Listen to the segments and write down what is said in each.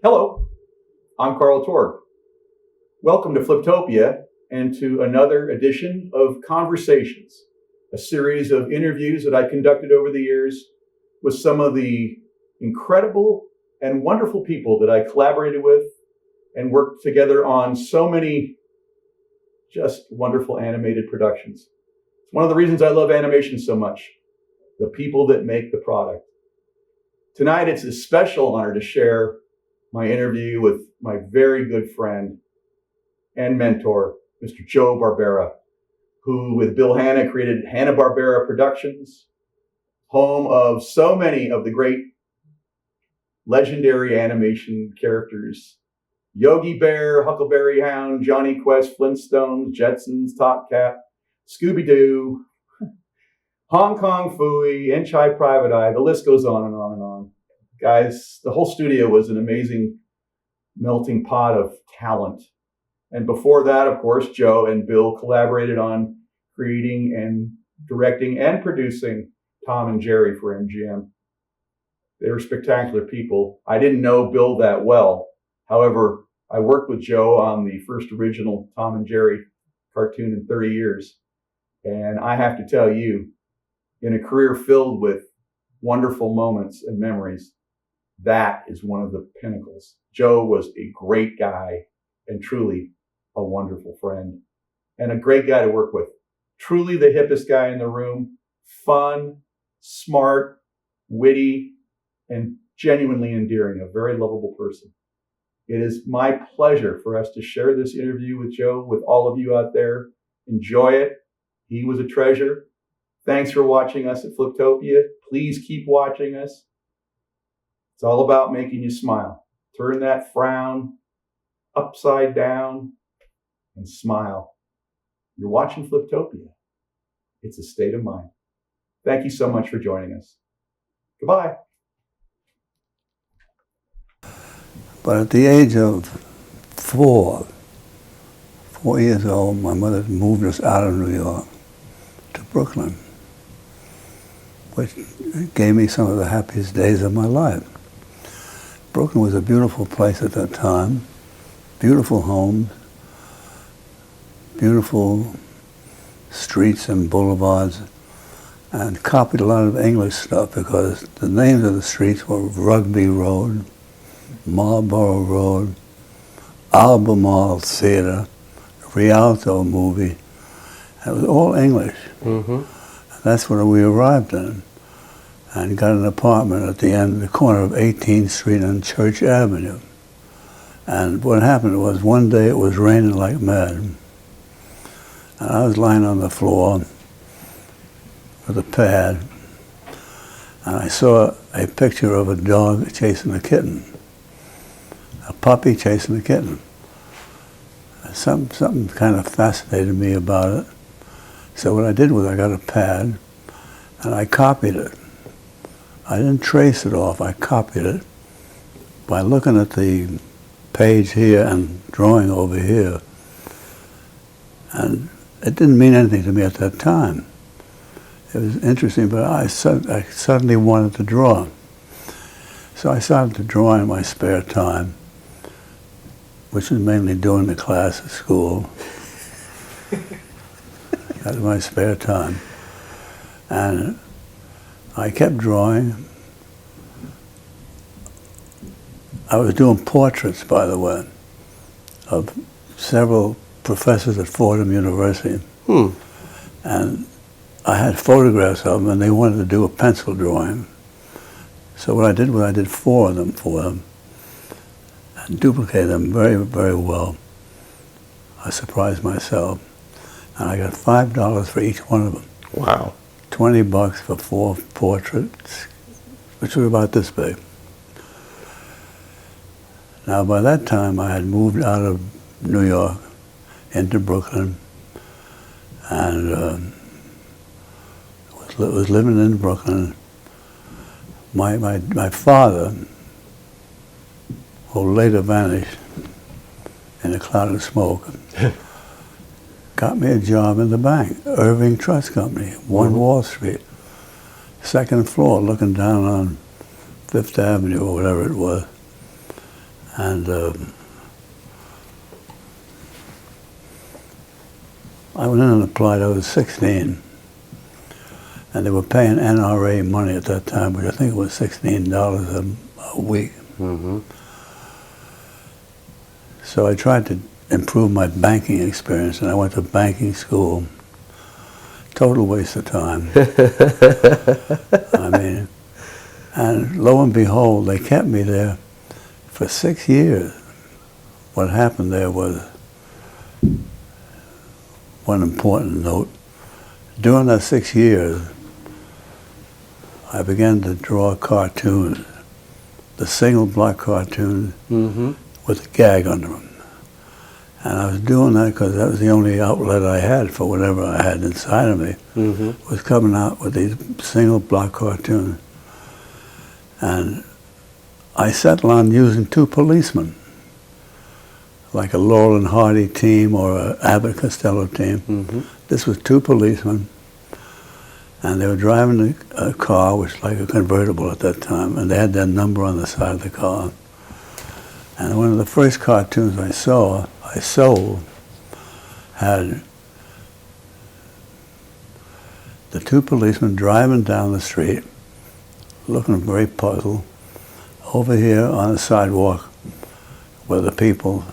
Hello, I'm Carl Torg. Welcome to Fliptopia and to another edition of Conversations, a series of interviews that I conducted over the years with some of the incredible and wonderful people that I collaborated with and worked together on so many just wonderful animated productions. It's one of the reasons I love animation so much, the people that make the product. Tonight, it's a special honor to share my interview with my very good friend and mentor, Mr. Joe Barbera, who with Bill Hanna created Hanna-Barbera Productions, home of so many of the great legendary animation characters: Yogi Bear, Huckleberry Hound, Johnny Quest, Flintstones, Jetsons, Top Cat, Scooby Doo, Hong Kong Phooey, Inchai Private Eye, the list goes on and on and on. Guys, the whole studio was an amazing melting pot of talent. And before that, of course, Joe and Bill collaborated on creating and directing and producing Tom and Jerry for MGM. They were spectacular people. I didn't know Bill that well. However, I worked with Joe on the first original Tom and Jerry cartoon in 30 years. And I have to tell you, in a career filled with wonderful moments and memories, that is one of the pinnacles. Joe was a great guy and truly a wonderful friend and a great guy to work with. Truly the hippest guy in the room, fun, smart, witty, and genuinely endearing, a very lovable person. It is my pleasure for us to share this interview with Joe, with all of you out there. Enjoy it. He was a treasure. Thanks for watching us at Fliptopia. Please keep watching us. It's all about making you smile. Turn that frown upside down and smile. You're watching Fliptopia. It's a state of mind. Thank you so much for joining us. Goodbye. But at the age of 4 years old, my mother moved us out of New York to Brooklyn, which gave me some of the happiest days of my life. Brooklyn was a beautiful place at that time, beautiful homes, beautiful streets and boulevards, and copied a lot of English stuff because the names of the streets were Rugby Road, Marlborough Road, Albemarle Theater, Rialto movie. It was all English. Mm-hmm. That's where we arrived in, and got an apartment at the end, the corner of 18th Street and Church Avenue. And what happened was one day it was raining like mad, and I was lying on the floor with a pad, and I saw a picture of a dog chasing a kitten, a puppy chasing a kitten. Something kind of fascinated me about it. So what I did was I got a pad and I copied it. I didn't trace it off, I copied it by looking at the page here and drawing over here. And it didn't mean anything to me at that time. It was interesting, but I suddenly wanted to draw. So I started to draw in my spare time, which was mainly doing the class at school. That was my spare time. And I kept drawing. I was doing portraits, by the way, of several professors at Fordham University. And I had photographs of them, and they wanted to do a pencil drawing. So what I did was I did 4 of them for them and duplicated them very, very well. I surprised myself. And I got $5 for each one of them. Wow. $20 for 4 portraits, which were about this big. Now, by that time, I had moved out of New York into Brooklyn, and was living in Brooklyn. My father, who later vanished in a cloud of smoke, got me a job in the bank, Irving Trust Company, 1 Wall Street, 2nd floor, looking down on 5th Avenue or whatever it was. And I went in and applied. I was 16. And they were paying NRA money at that time, which I think it was $16 a week. Mm-hmm. So I tried to improve my banking experience, and I went to banking school. Total waste of time. I mean, and lo and behold, they kept me there for 6 years. What happened there was one important note. During that 6 years, I began to draw cartoons, the single block cartoons with a gag under them. And I was doing that because that was the only outlet I had for whatever I had inside of me, was coming out with these single block cartoons. And I settled on using 2 policemen, like a Laurel and Hardy team or an Abbott Costello team. This was 2 policemen, and they were driving a car, which was like a convertible at that time, and they had their number on the side of the car. And one of the first cartoons I sold had the 2 policemen driving down the street, looking very puzzled. Over here on the sidewalk were the people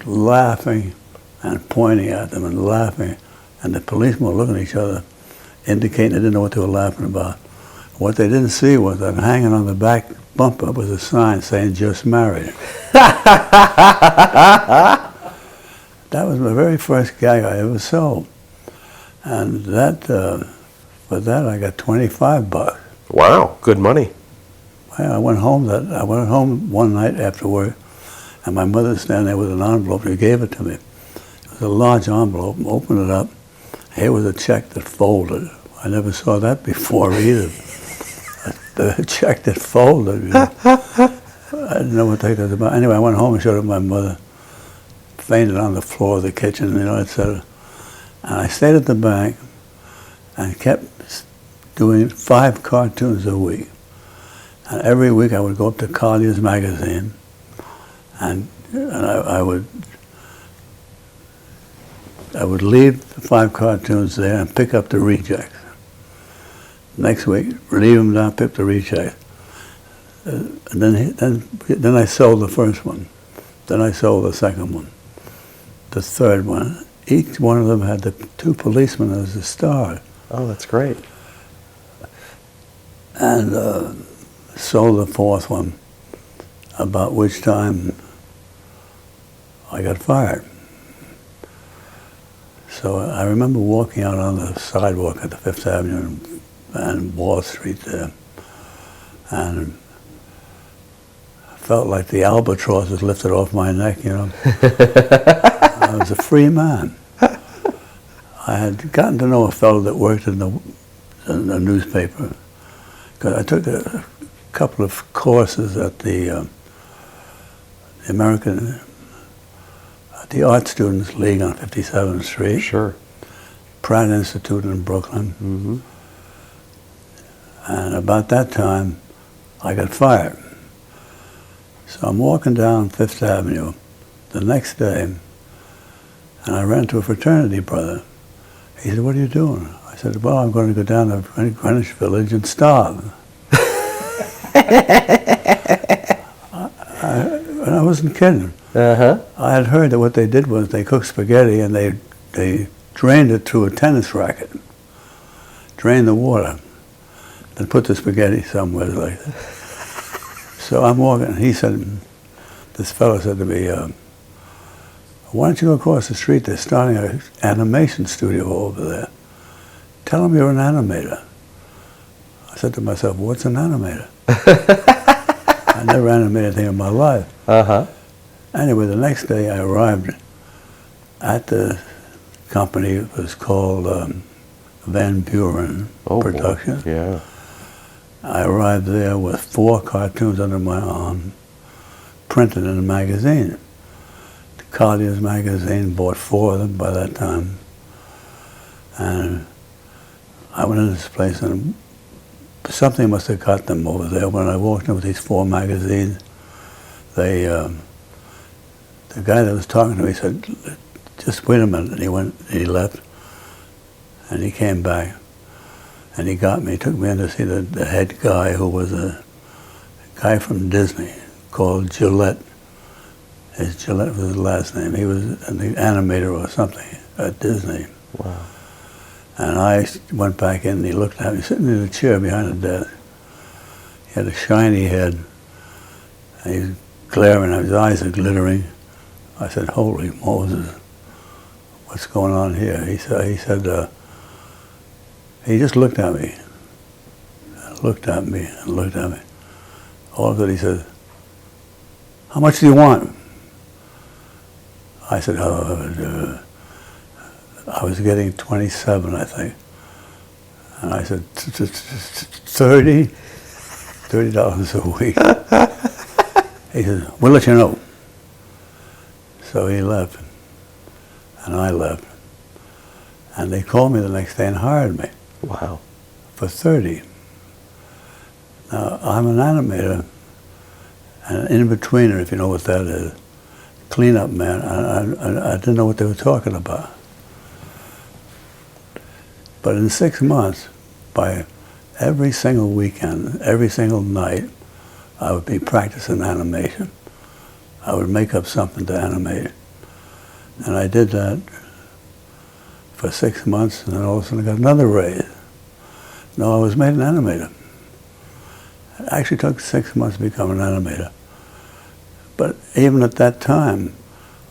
laughing and pointing at them and laughing, and the policemen were looking at each other, indicating they didn't know what they were laughing about. What they didn't see was that hanging on the back bumper was a sign saying, "Just married." That was my very first gag I ever sold. And that, for that I got $25. Wow, good money. I went home one night after work, and my mother was standing there with an envelope. She gave it to me. It was a large envelope. Opened it up. Here was a check that folded. I never saw that before either. The check that folded. You know. I didn't know what the heck it was about. Anyway, I went home and showed it to my mother. Fainted on the floor of the kitchen, etc. And I stayed at the bank and kept doing 5 cartoons a week. And every week I would go up to Collier's magazine, and I would leave the 5 cartoons there and pick up the rejects. Next week, leave them down, pick the rejects. And then I sold the first one. Then I sold the second one. The third one. Each one of them had the 2 policemen as the star. Oh, that's great. And sold the 4th one, about which time I got fired. So I remember walking out on the sidewalk at the 5th Avenue and Wall Street there, and I felt like the albatross was lifted off my neck, you know. I was a free man. I had gotten to know a fellow that worked in the newspaper, because I took a couple of courses at the Art Students League on 57th Street. Sure. Pratt Institute in Brooklyn. And about that time, I got fired. So I'm walking down 5th Avenue the next day, and I ran into a fraternity brother. He said, "What are you doing?" I said, "Well, I'm going to go down to Greenwich Village and starve." And I wasn't kidding. I had heard that what they did was they cooked spaghetti and they drained it through a tennis racket. Drained the water. Then put the spaghetti somewhere like that. So I'm walking, and this fellow said to me, "Why don't you go across the street? They're starting an animation studio over there. Tell them you're an animator." I said to myself, "What's an animator?" I never animated anything in my life. Anyway, the next day I arrived at the company. It was called Van Buren Productions. Yeah. I arrived there with 4 cartoons under my arm, printed in a magazine. Collier's magazine, bought 4 of them by that time. And I went into this place, and something must have got them over there. When I walked in with these 4 magazines, they the guy that was talking to me said, just wait a minute. And he left, and he came back, and he got me, took me in to see the head guy, who was a guy from Disney called Gillette. Gillette was his last name. He was an animator or something at Disney. Wow. And I went back in, and he looked at me, sitting in a chair behind the desk. He had a shiny head, and he's glaring, his eyes are glittering. I said, holy Moses, what's going on here? He said, he just looked at me, and looked at me, and looked at me. All of it, he said, how much do you want? I said, I was getting 27, I think. And I said, $30 a week. He said, we'll let you know. So he left, and I left. And they called me the next day and hired me. Wow. For 30. Now, I'm an animator, and an in-betweener, if you know what that is. Cleanup man. I didn't know what they were talking about. But in 6 months, by every single weekend, every single night, I would be practicing animation. I would make up something to animate. And I did that for 6 months, and then all of a sudden I got another raise. No, I was made an animator. It actually took 6 months to become an animator. But even at that time,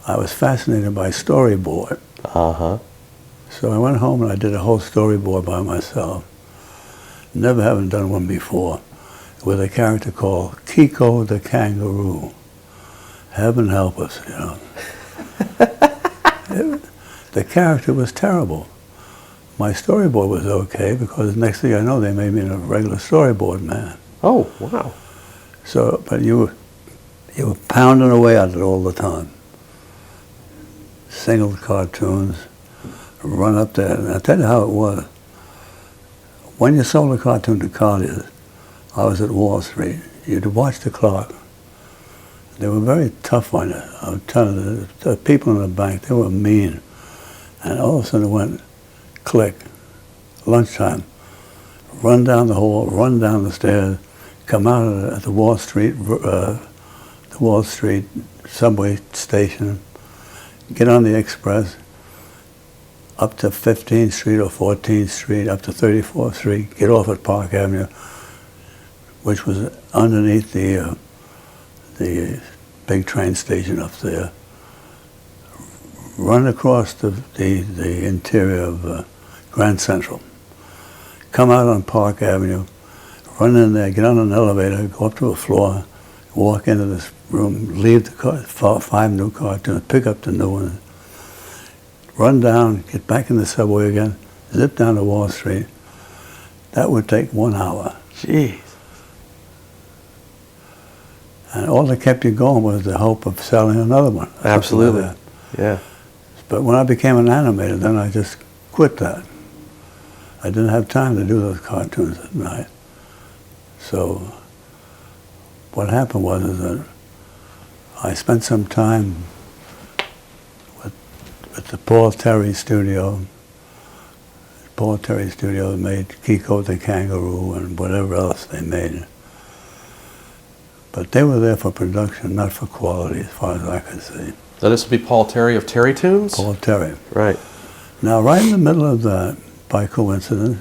I was fascinated by storyboard. Uh-huh. So I went home and I did a whole storyboard by myself. Never having done one before, with a character called Kiko the Kangaroo. Heaven help us, you know. The character was terrible. My storyboard was okay, because next thing I know, they made me a regular storyboard man. Oh, wow. So, but you were pounding away at it all the time. Single cartoons, run up there, and I'll tell you how it was. When you sold a cartoon to Colliers, I was at Wall Street, you'd watch the clock. They were very tough on it. I'm telling you, the people in the bank, they were mean. And all of a sudden it went click, lunchtime. Run down the hall, run down the stairs, come out at the Wall Street subway station, get on the express, up to 15th Street or 14th Street, up to 34th Street, get off at Park Avenue, which was underneath the big train station up there. Run across the interior of Grand Central. Come out on Park Avenue, run in there, get on an elevator, go up to a floor, walk into this room, leave the car, 5 new cartoons, pick up the new one, run down, get back in the subway again, zip down to Wall Street. That would take 1 hour. Jeez. And all that kept you going was the hope of selling another one. Absolutely. Like Yeah. but when I became an animator, then I just quit that. I didn't have time to do those cartoons at night. So what happened was that I spent some time with the Paul Terry studio. Paul Terry studio made Kiko the Kangaroo and whatever else they made. But they were there for production, not for quality, as far as I could see. So this would be Paul Terry of Terry Tunes? Paul Terry. Right. Now, right in the middle of that, by coincidence,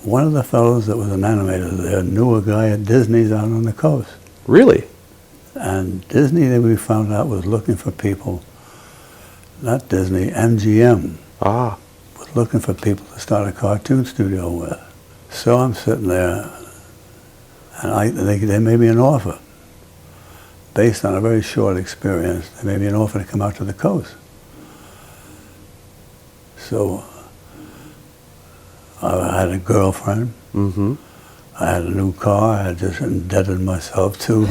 one of the fellows that was an animator there knew a guy at Disney's out on the coast. Really? And Disney, that we found out, was looking for people, not Disney, MGM, Ah. was looking for people to start a cartoon studio with. So I'm sitting there, and they made me an offer. Based on a very short experience, they made me an offer to come out to the coast. So I had a girlfriend. Mm-hmm. I had a new car. I had just indebted myself to.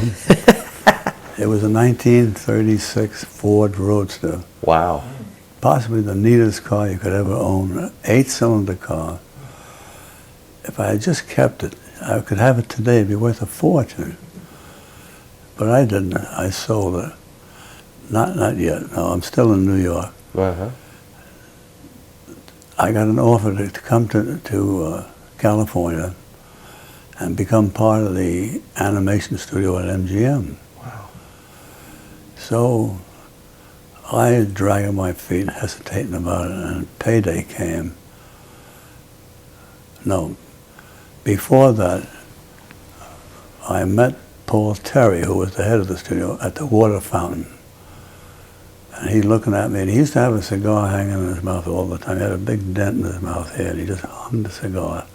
It was a 1936 Ford Roadster. Wow. Possibly the neatest car you could ever own. An 8-cylinder car. If I had just kept it, I could have it today. It'd be worth a fortune. But I didn't. I sold it. Not yet. No, I'm still in New York. Uh-huh. I got an offer to come to California and become part of the animation studio at MGM. Wow. So I was dragging my feet, hesitating about it, and payday came. No, before that, I met Paul Terry, who was the head of the studio, at the water fountain. And he's looking at me, and he used to have a cigar hanging in his mouth all the time. He had a big dent in his mouth here, and he just hummed the cigar.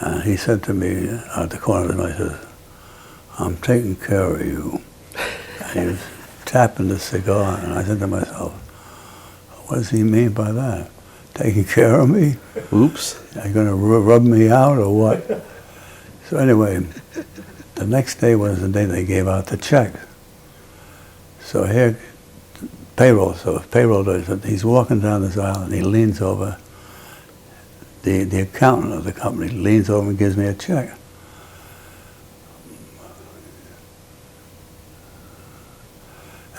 And he said to me at the corner of his mouth, he says, "I'm taking care of you." And he was tapping the cigar, and I said to myself, what does he mean by that? Taking care of me? Oops. Are you going to rub me out or what? So anyway, the next day was the day they gave out the check. So here, payroll does it. He's walking down this aisle and he leans over. The accountant of the company leans over and gives me a check.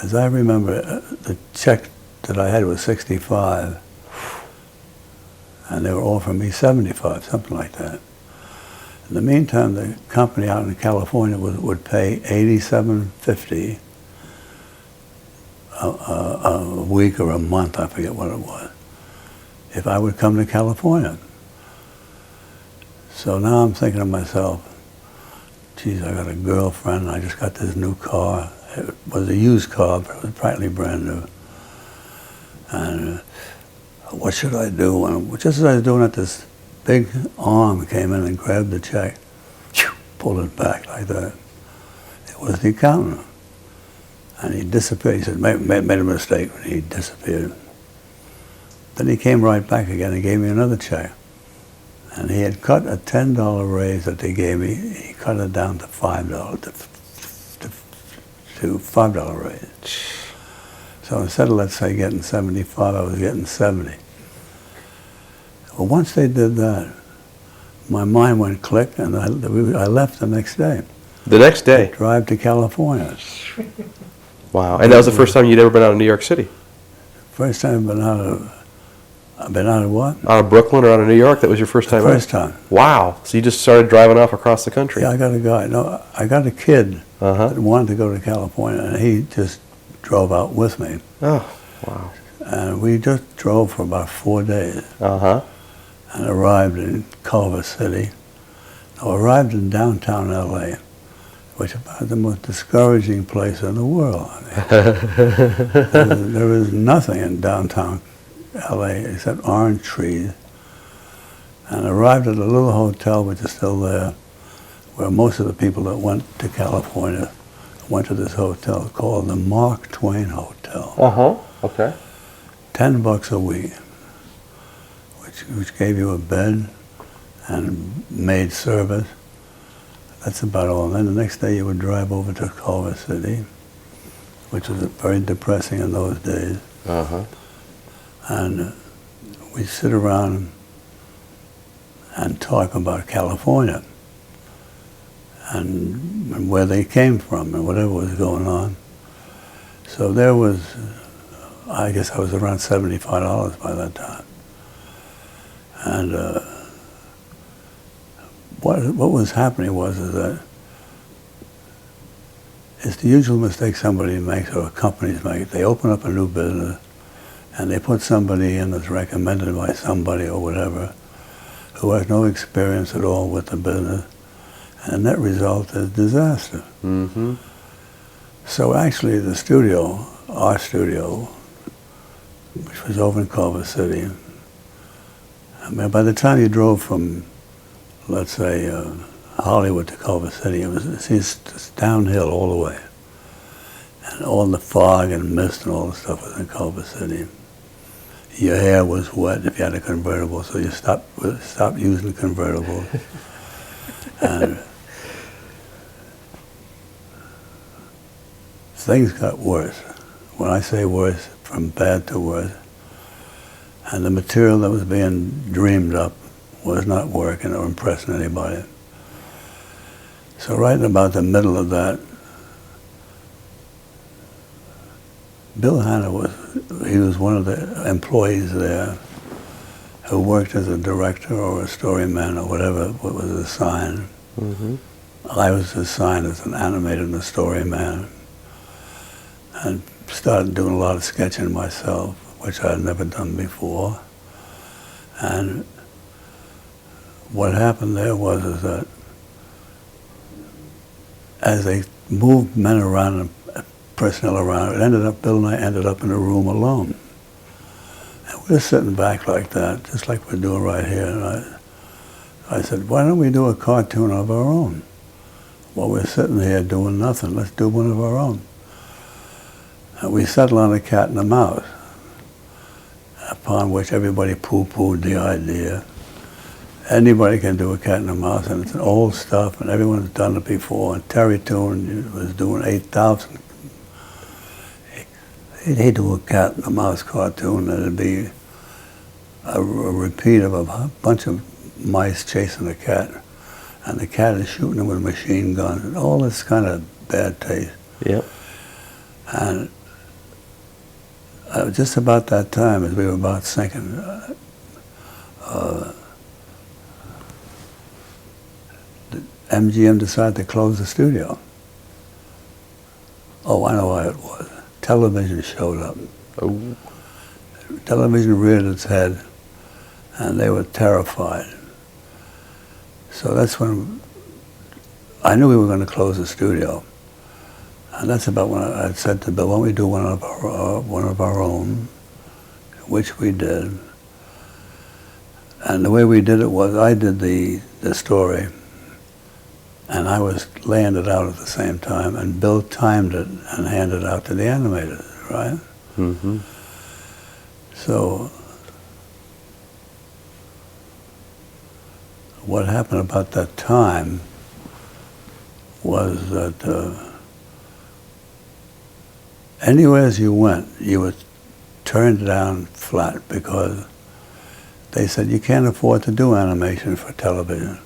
As I remember, the check that I had was 65, and they were offering me 75, something like that. In the meantime, the company out in California would pay $87.50 a week or a month, I forget what it was, if I would come to California. So now I'm thinking to myself, geez, I got a girlfriend, I just got this new car. It was a used car, but it was practically brand new. And what should I do? And just as I was doing it, this big arm came in and grabbed the check, pulled it back like that. It was the accountant. And he disappeared. He said, made a mistake, and he disappeared. Then he came right back again and gave me another check. And he had cut a $10 raise that they gave me. He cut it down to $5, to $5 raise. So instead of, let's say, getting 75, I was getting 70. Well, once they did that, my mind went click, and I left the next day. The next day? Drive to California. Wow. And that was the first time you'd ever been out of New York City? First time I've been out of what? Out of Brooklyn or out of New York? That was your first time First time. Wow. So you just started driving off across the country? Yeah, I got a guy. No, I got a kid that wanted to go to California, and he just drove out with me. Oh, wow. And we just drove for about 4 days. Uh-huh. And arrived in Culver City. Arrived in downtown LA, which is about the most discouraging place in the world. I mean, there was nothing in downtown LA except orange trees. And arrived at a little hotel, which is still there, where most of the people that went to California went to this hotel called the Mark Twain Hotel. Uh-huh. Okay. $10 a week, which gave you a bed and maid service. That's about all. And then the next day you would drive over to Culver City, which was very depressing in those days. Uh-huh. And we'd sit around and talk about California and where they came from and whatever was going on. So there was, I guess I was around $75 by that time. And what was happening was that it's the usual mistake somebody makes or companies make. They open up a new business and they put somebody in that's recommended by somebody or whatever who has no experience at all with the business, and the net result is disaster. Mm-hmm. So actually the studio, our studio, which was over in Culver City, I mean, by the time you drove from, let's say, Hollywood to Culver City, it's just downhill all the way. And all the fog and mist and all the stuff was in Culver City. Your hair was wet if you had a convertible, so you stopped using the convertible. And things got worse. When I say worse, from bad to worse. And the material that was being dreamed up was not working or impressing anybody. So right about the middle of that, Bill Hanna he was one of the employees there who worked as a director or a storyman or whatever what was assigned. Mm-hmm. I was assigned as an animator and a storyman, and started doing a lot of sketching myself, which I had never done before. And what happened there is that as they moved men around and personnel around, Bill and I ended up in a room alone. And we're sitting back like that, just like we're doing right here. And I said, why don't we do a cartoon of our own? Well, we're sitting here doing nothing. Let's do one of our own. And we settled on a cat and a mouse, upon which everybody poo-pooed the idea. Anybody can do a cat and a mouse, and it's an old stuff, and everyone's done it before. And Terry Toon was doing 8,000. He'd do a cat and a mouse cartoon, and it'd be a repeat of a bunch of mice chasing a cat, and the cat is shooting them with machine guns, and all this kind of bad taste. Yep. And just about that time, as we were about sinking, MGM decided to close the studio. Oh, I know why it was. Television showed up. Oh. Television reared its head, and they were terrified. So that's when I knew we were going to close the studio. And that's about when I said to Bill, why don't we do one of our own, which we did. And the way we did it was I did the story, and I was laying it out at the same time, and Bill timed it and handed it out to the animators, right? Mm-hmm. So what happened about that time was that anywhere as you went, you were turned down flat because they said you can't afford to do animation for television.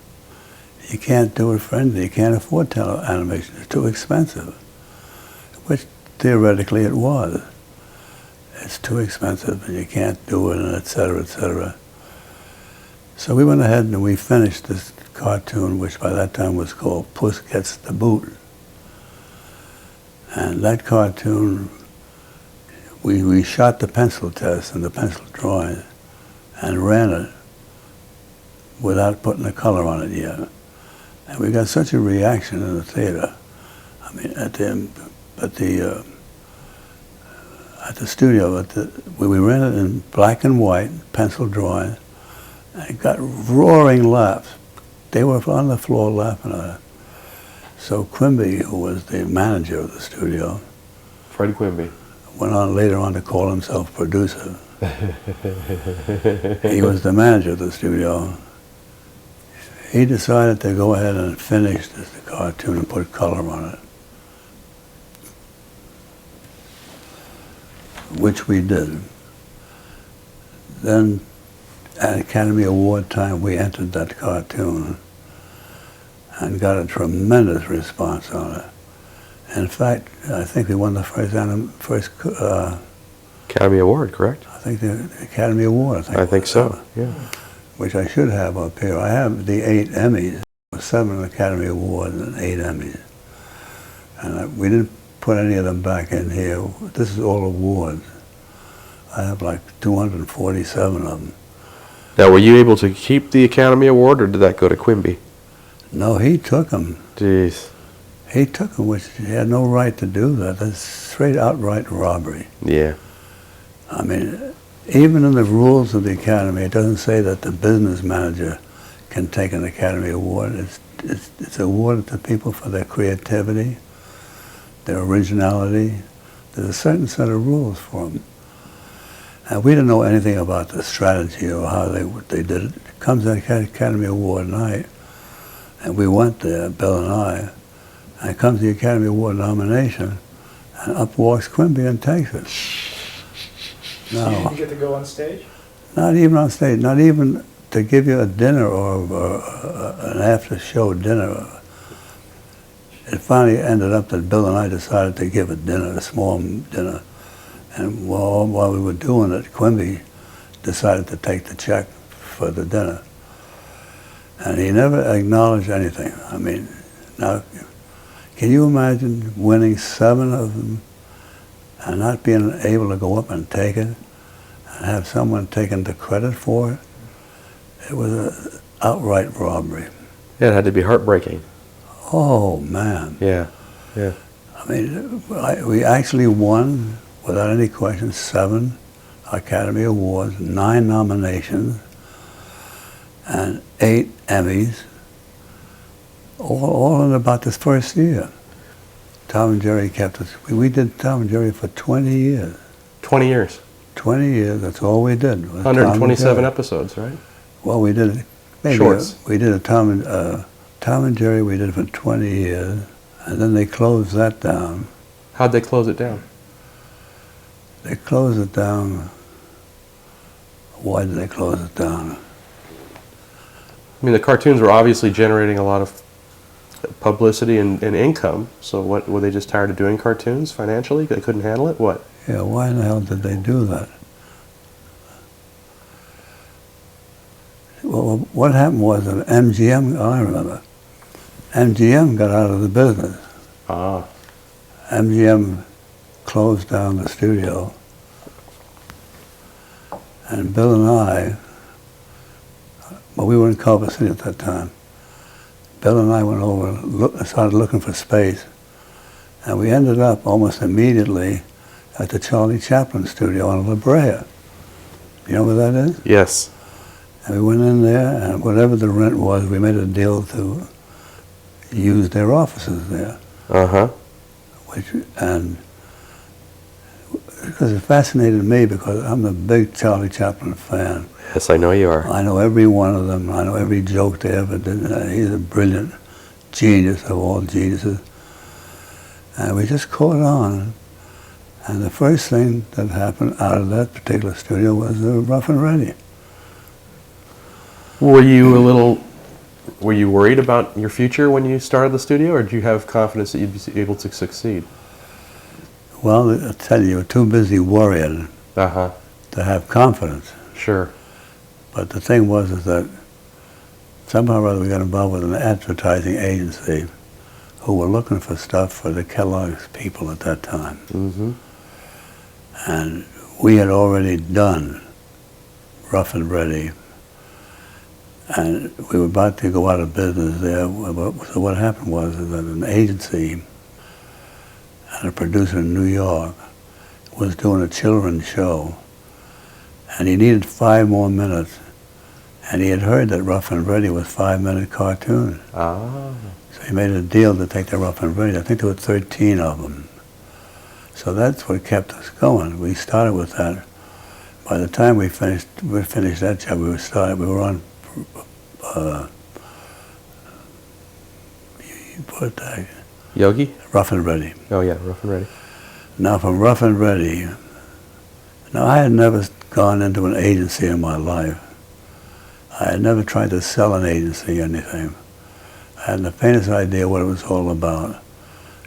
You can't do it for anything. You can't afford animation. It's too expensive, which theoretically it was. It's too expensive and you can't do it, and et cetera, et cetera. So we went ahead and we finished this cartoon, which by that time was called Puss Gets the Boot. And that cartoon, we shot the pencil test and the pencil drawing and ran it without putting a color on it yet. And we got such a reaction in the theater. I mean, at the studio, we ran it in black and white, pencil drawing, and it got roaring laughs. They were on the floor laughing at it. So Quimby, who was the manager of the studio, Freddie Quimby, went on later on to call himself producer. He was the manager of the studio. He decided to go ahead and finish the cartoon and put color on it, which we did. Then at Academy Award time, we entered that cartoon and got a tremendous response on it. In fact, I think we won the first Academy Award, correct? I think the Academy Award. I think so, yeah. Which I should have up here. I have the 8 Emmys, 7 Academy Awards and 8 Emmys. And we didn't put any of them back in here. This is all awards. I have like 247 of them. Now, were you able to keep the Academy Award, or did that go to Quimby? No, he took them. Jeez. He took them, which he had no right to do that. That's straight outright robbery. Yeah. I mean, even in the rules of the Academy, it doesn't say that the business manager can take an Academy Award. It's awarded to people for their creativity, their originality. There's a certain set of rules for them. And we didn't know anything about the strategy or how they did it. It comes to Academy Award night, and we went there, Bill and I, and it comes to the Academy Award nomination, and up walks Quimby and takes it. No. You didn't get to go on stage? Not even on stage, not even to give you a dinner or an after-show dinner. It finally ended up that Bill and I decided to give a dinner, a small dinner, And while we were doing it, Quimby decided to take the check for the dinner. And he never acknowledged anything. I mean, now, can you imagine winning 7 of them and not being able to go up and take it and have someone taking the credit for it? It was an outright robbery. Yeah, it had to be heartbreaking. Oh, man. Yeah, yeah. I mean, we actually won, without any question, 7 Academy Awards, 9 nominations, and 8 Emmys, all in about this first year. Tom and Jerry kept us. We did Tom and Jerry for 20 years. 20 years. 20 years, that's all we did. 127 episodes, right? Well, we did maybe Shorts. We did a Tom and Jerry, we did it for 20 years, and then they closed that down. How'd they close it down? They closed it down. Why did they close it down? I mean, the cartoons were obviously generating a lot of publicity and income, so what, were they just tired of doing cartoons financially? They couldn't handle it? What? Yeah, why in the hell did they do that? Well, what happened was that MGM, I remember, MGM got out of the business. Ah. MGM closed down the studio, and Bill and I, well, we were in Culver City at that time. Bill and I went over, started looking for space, and we ended up almost immediately at the Charlie Chaplin studio on La Brea. You know where that is? Yes. And we went in there, and whatever the rent was, we made a deal to use their offices there. Uh-huh. And because it fascinated me, because I'm a big Charlie Chaplin fan. Yes, I know you are. I know every one of them. I know every joke they ever did. He's a brilliant genius of all geniuses. And we just caught on. And the first thing that happened out of that particular studio was Rough and Ready. Were you worried about your future when you started the studio, or did you have confidence that you'd be able to succeed? Well, I tell you, you're too busy worrying Uh-huh. to have confidence. Sure. But the thing was is that somehow or other we got involved with an advertising agency who were looking for stuff for the Kellogg's people at that time. Mm-hmm. And we had already done Rough and Ready, and we were about to go out of business there. So what happened was that an agency and a producer in New York was doing a children's show, and he needed 5 more minutes, and he had heard that Rough and Ready was 5-minute cartoon. Ah. So he made a deal to take the Rough and Ready. I think there were 13 of them. So that's what kept us going. We started with that. By the time we finished that job, we were on Yogi? Rough and Ready. Oh yeah, Rough and Ready. Now from Rough and Ready, now I had never gone into an agency in my life. I had never tried to sell an agency or anything. I hadn't the faintest idea what it was all about.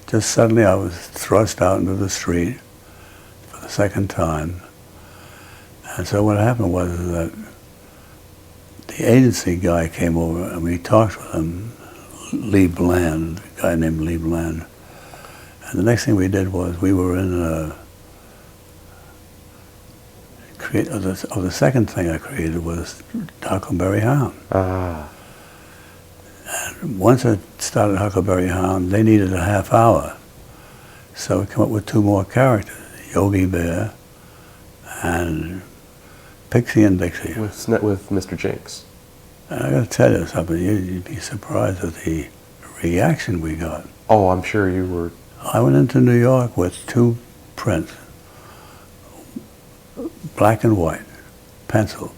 Just suddenly I was thrust out into the street for the second time. And so what happened was that the agency guy came over and we talked with him, Lee Bland, a guy named Lee Bland. And the next thing we did was we were in the second thing I created was Huckleberry Hound. Ah. And once I started Huckleberry Hound, they needed a half hour. So we came up with 2 more characters, Yogi Bear and Pixie and Dixie. With Mr. Jinx. And I got to tell you something, you'd be surprised at the reaction we got. Oh, I'm sure you were. I went into New York with 2 prints, black and white, pencil.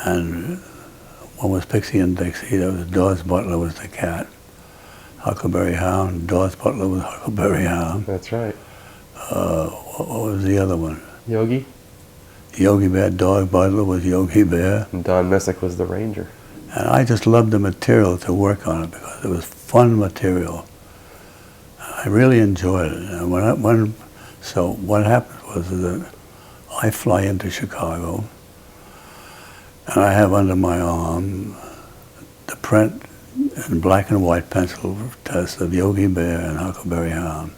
And one was Pixie and Dixie, that was Dawes Butler was the cat. Huckleberry Hound, Dawes Butler was Huckleberry Hound. That's right. What was the other one? Yogi? Yogi Bear, Dawes Butler was Yogi Bear. And Don Messick was the Ranger. And I just loved the material to work on it because it was fun material. I really enjoyed it. And when So what happened was that I fly into Chicago, and I have under my arm the print in black and white pencil test of Yogi Bear and Huckleberry Hound.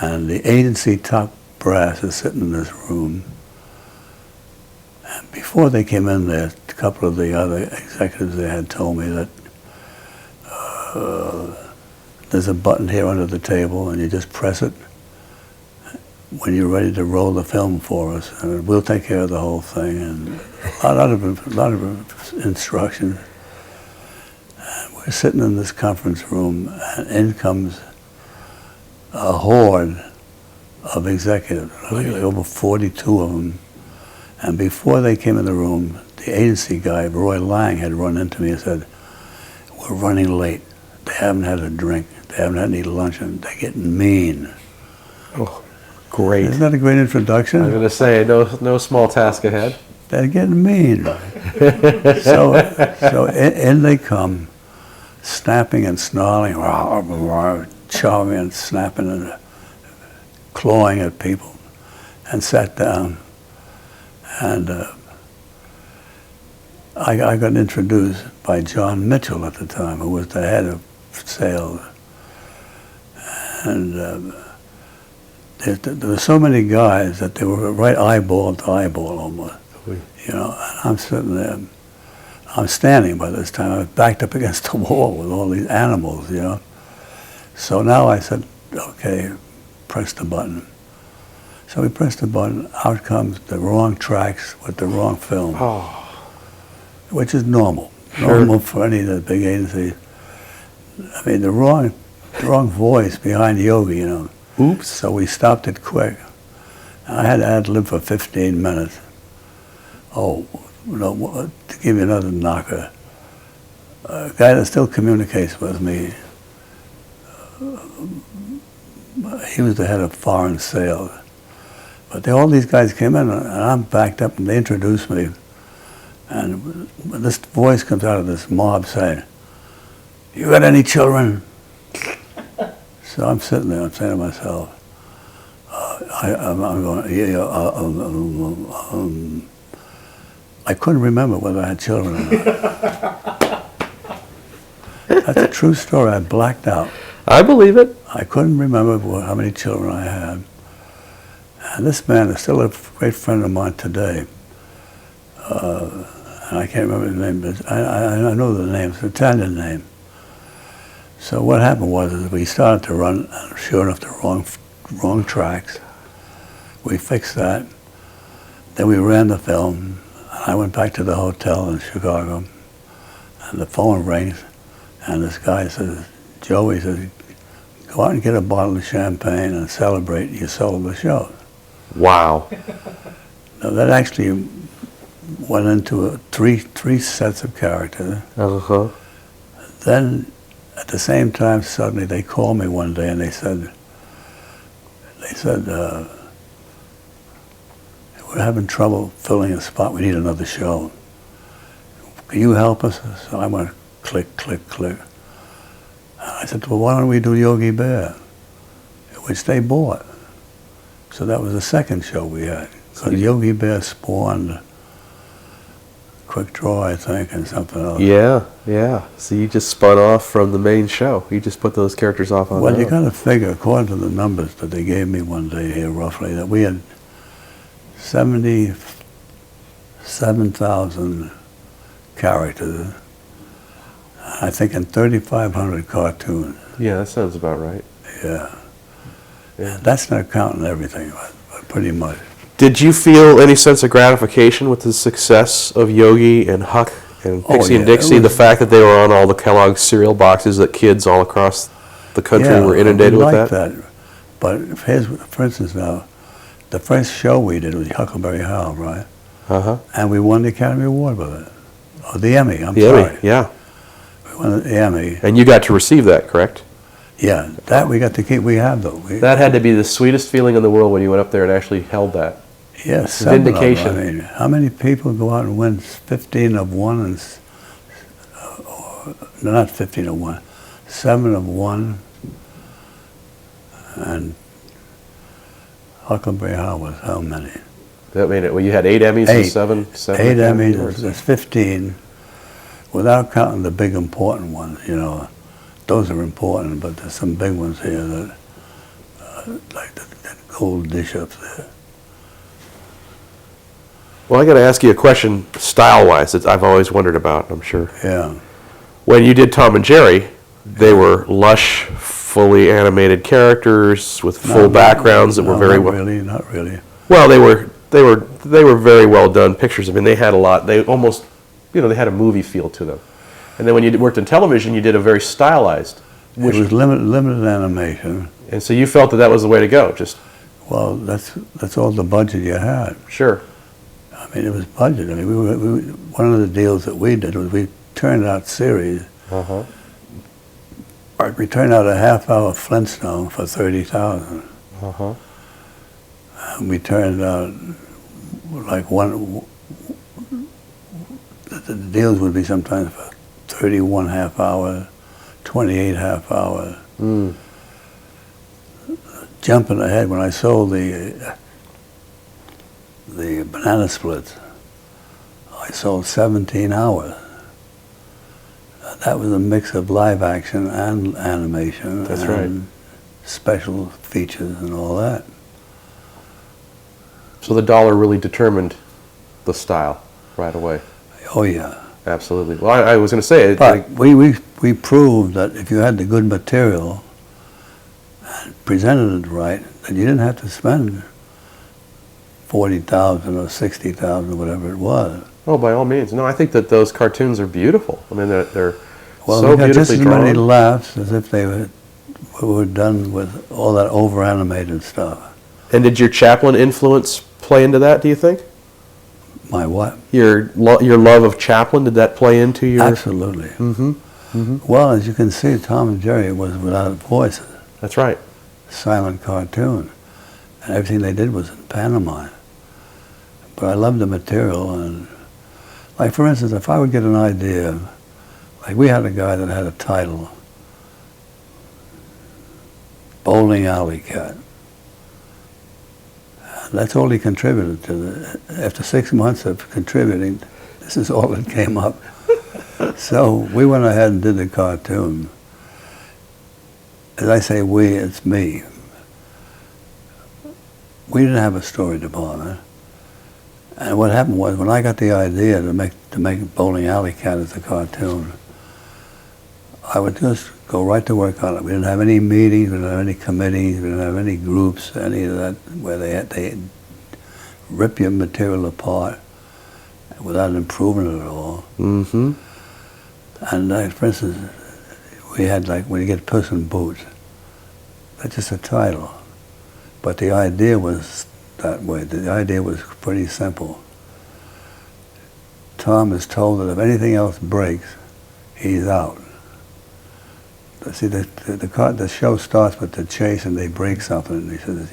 And the agency top brass is sitting in this room. And before they came in there, a couple of the other executives there had told me that there's a button here under the table, and you just press it when you're ready to roll the film for us, and we'll take care of the whole thing. And a lot of instruction. And we're sitting in this conference room, and in comes a horde of executives, like over 42 of them. And before they came in the room, the agency guy, Roy Lang, had run into me and said, "We're running late. They haven't had a drink. They haven't had any lunch, and they're getting mean." Oh, great. Isn't that a great introduction? I'm going to say, no small task ahead. They're getting mean. so in they come, snapping and snarling, charming and snapping and clawing at people, and sat down. And I got introduced by John Mitchell at the time, who was the head of sales. And there were so many guys that they were right eyeball to eyeball almost. You know, and I'm sitting there. I'm standing by this time. I was backed up against the wall with all these animals, you know. So now I said, okay, press the button. So we pressed the button, out comes the wrong tracks with the wrong film, which is normal. Normal for any of the big agencies. I mean, the wrong voice behind Yogi, you know. Oops. So we stopped it quick. I had to ad-lib for 15 minutes. Oh, no, to give you another knocker, a guy that still communicates with me, he was the head of foreign sales. But all these guys came in, and I'm backed up, and they introduced me. And this voice comes out of this mob saying, "You got any children?" So I'm sitting there, I'm saying to myself, I'm going, I couldn't remember whether I had children or not. That's a true story. I blacked out. I believe it. I couldn't remember how many children I had. And this man is still a great friend of mine today. And I can't remember his name, but I know the name. It's an Italian name. So what happened was is we started to run, and sure enough, the wrong tracks. We fixed that. Then we ran the film. I went back to the hotel in Chicago, and the phone rings, and this guy says, Joey says, "Go out and get a bottle of champagne and celebrate you sold the show." Wow. Now that actually went into three sets of characters. Uh-huh. Then, at the same time, suddenly they called me one day and they said, "We're having trouble filling a spot. We need another show. Can you help us?" So I went click, click, click. And I said, "Well, why don't we do Yogi Bear?" Which they bought. So that was the second show we had. Because Yogi Bear spawned Quick Draw, I think, and something else. Yeah. So you just spun off from the main show. You just put those characters off on Well, their you own. got to figure, according to the numbers that they gave me one day here, roughly, that we had 77,000 characters, I think, in 3,500 cartoons. Yeah, that sounds about right. Yeah. That's not counting everything, but pretty much. Did you feel any sense of gratification with the success of Yogi and Huck and Pixie and Dixie? The fact that they were on all the Kellogg's cereal boxes, that kids all across the country were inundated with that? But for instance now, the first show we did was Huckleberry Hound, right? Uh-huh. And we won the Academy Award with it. Oh, the Emmy, I'm The sorry. Emmy, yeah. We won the Emmy. And you got to receive that, correct? Yeah, that we got to keep, we have though. That had to be the sweetest feeling in the world when you went up there and actually held that. Yes, Vindication. I mean, how many people go out and win 15 of one and, no, not 15 of one, 7 of one. And Huckleberry Hound was how many? I mean, well, you had 8 Emmys and seven 8 Academy Emmys, Awards. that's 15, without counting the big important ones, you know. Those are important, but there's some big ones here that, like that gold dish up there. Well, I got to ask you a question, style-wise, that I've always wondered about. I'm sure. Yeah. When you did Tom and Jerry, they were lush, fully animated characters with full backgrounds that were very well. Not really. Well, they were very well done pictures. I mean, they had a lot. They almost, you know, they had a movie feel to them. And then when you worked in television, you did a very stylized. It was limited animation. And so you felt that that was the way to go. Just well, that's all the budget you had. Sure. I mean, it was budget. I mean, one of the deals that we did was we turned out series. We turned out a half-hour Flintstone for $30,000. And we turned out like the deals would be sometimes for 31 half hours, 28 half hours. Jumping ahead, when I sold the banana splits, I sold 17 hours. That was a mix of live action and animation. That's and right. Special features and all that. So the dollar really determined the style right away. Oh yeah. Absolutely. Well, I was going to say, but we proved that if you had the good material and presented it right, that you didn't have to spend $40,000 or $60,000, whatever it was. Oh, by all means. No, I think that those cartoons are beautiful. I mean, they're well, so we got beautifully just as drawn. many laughs as if they were done with all that over-animated stuff. And did your Chaplin influence play into that, do you think? My what? Your love of Chaplin, did that play into your... Absolutely. Well, as you can see, Tom and Jerry was without voices. That's right. Silent cartoon. And everything they did was in pantomime. But I loved the material. And, like, for instance, if I would get an idea, like we had a guy that had a title, Bowling Alley Cat. That's all he contributed to. After 6 months of contributing, this is all that came up. So we went ahead and did the cartoon. As I say we, it's me. We didn't have a story department. And what happened was, when I got the idea to make Bowling Alley Cat as a cartoon, I would just go right to work on it. We didn't have any meetings, we didn't have any committees, we didn't have any groups, any of that, where they rip your material apart without improving it at all. And for instance, we had, like, when you get Puss in Boots, that's just a title. But the idea was that way. The idea was pretty simple. Tom is told that if anything else breaks, he's out. See, the show starts with the chase and they break something. And he says,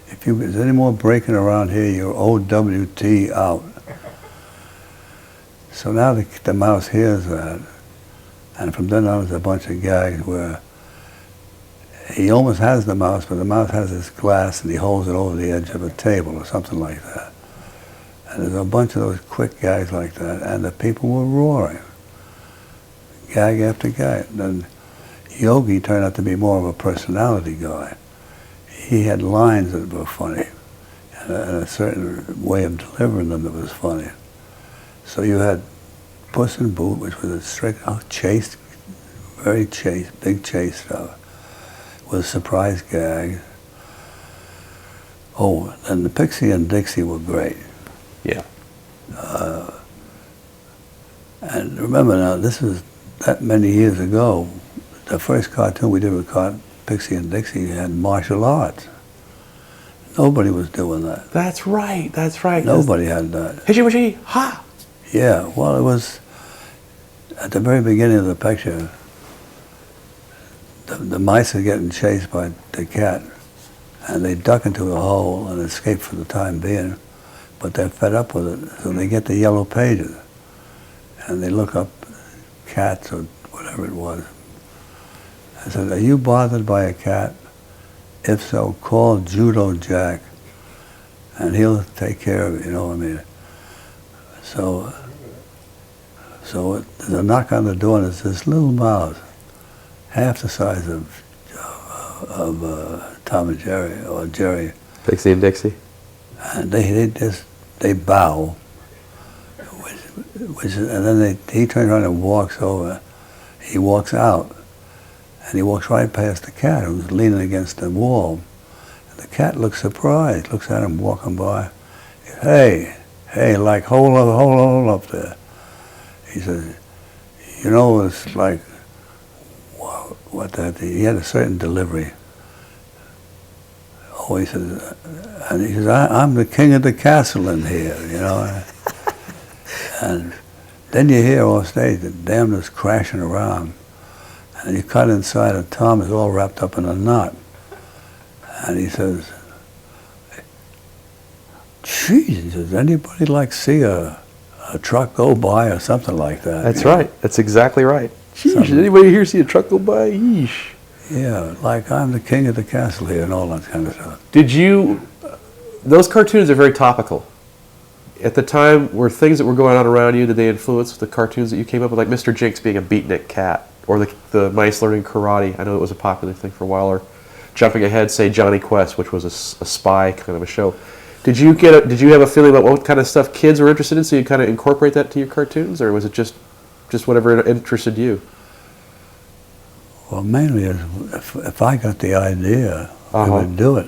if there's any more breaking around here, you're OWT out. So now the mouse hears that. And from then on, there's a bunch of gags where he almost has the mouse, but the mouse has this glass and he holds it over the edge of a table or something like that. And there's a bunch of those quick gags like that, and the people were roaring. Gag after gag. And Yogi turned out to be more of a personality guy. He had lines that were funny, and a certain way of delivering them that was funny. So you had Puss in Boot, which was a strict chase, very chase, big chase stuff, with a surprise gag. Oh, and the Pixie and Dixie were great. Yeah. And remember now, this was that many years ago. The first cartoon we did with Pixie and Dixie had martial arts. Nobody was doing that. That's right, that's right. Nobody had that. Hishi, ha! Yeah, well, it was at the very beginning of the picture. The mice are getting chased by the cat, and they duck into a hole and escape for the time being, but they're fed up with it, so they get the yellow pages, and they look up cats or whatever it was. I said, are you bothered by a cat? If so, call Judo Jack, and he'll take care of it, you know what I mean? So there's a knock on the door, and it's this little mouse, half the size of Tom and Jerry, or Jerry. Pixie and Dixie. And they bow, and then he turns around and walks over. He walks out, and he walks right past the cat who's leaning against the wall. And the cat looks surprised, looks at him walking by. Hey, like hold up there. He says, you know, it's like what that. He had a certain delivery. Oh, he says, and he says, I'm the king of the castle in here, you know. And then you hear off stage the damnedest crashing around, and you cut inside, and Tom is all wrapped up in a knot. And he says, geez, does anybody like see a truck go by or something like that? That's right. That's exactly right. Sheesh, did anybody here see a truck go by? Yeesh. Yeah, like I'm the king of the castle here and all that kind of stuff. Did you, those cartoons are very topical. At the time, were things that were going on around you, did they influence the cartoons that you came up with, like Mr. Jinx being a beatnik cat, or the mice learning karate? I know it was a popular thing for a while. Or jumping ahead, say Johnny Quest, which was a spy kind of a show. Did you have a feeling about what kind of stuff kids were interested in, so you kind of incorporate that to your cartoons, or was it just whatever interested you? Well, mainly, if I got the idea, we would do it.